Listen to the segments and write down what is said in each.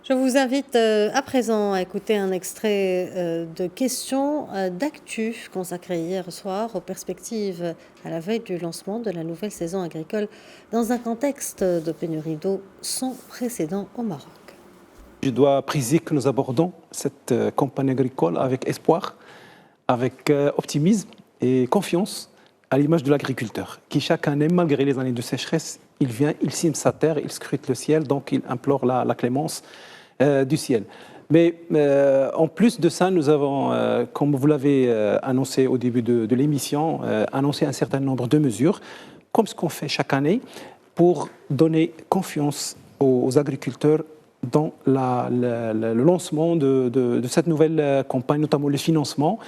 Je vous invite à présent à écouter un extrait de questions d'actu consacré hier soir aux perspectives à la veille du lancement de la nouvelle saison agricole dans un contexte de pénurie d'eau sans précédent au Maroc. Je dois préciser que nous abordons cette campagne agricole avec espoir, avec optimisme et confiance, à l'image de l'agriculteur, qui chaque année, malgré les années de sécheresse, il vient, il cime sa terre, il scrute le ciel, donc il implore la clémence du ciel. Mais en plus de ça, nous avons, comme vous l'avez annoncé au début de l'émission, annoncé un certain nombre de mesures, comme ce qu'on fait chaque année, pour donner confiance aux agriculteurs dans le lancement de cette nouvelle campagne, notamment le financement.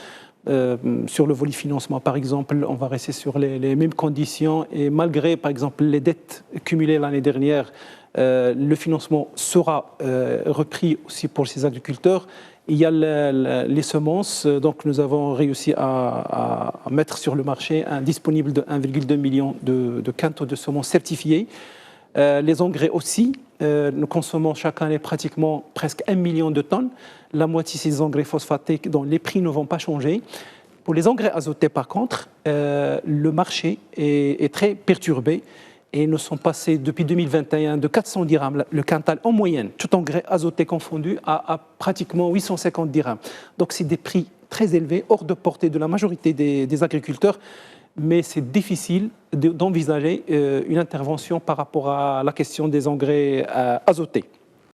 Sur le volet financement, par exemple, on va rester sur les mêmes conditions et malgré, par exemple, les dettes cumulées l'année dernière, le financement sera repris aussi pour ces agriculteurs. Il y a les semences, donc nous avons réussi à mettre sur le marché un disponible de 1,2 million de quintaux de semences certifiées. Les engrais aussi, nous consommons chaque année pratiquement presque 1 million de tonnes. La moitié de ces engrais phosphatés dont les prix ne vont pas changer. Pour les engrais azotés, par contre, le marché est très perturbé et nous sommes passés depuis 2021 de 400 dirhams le quintal en moyenne, tout engrais azoté confondu, à pratiquement 850 dirhams. Donc c'est des prix très élevés, hors de portée de la majorité des agriculteurs. Mais c'est difficile d'envisager une intervention par rapport à la question des engrais azotés.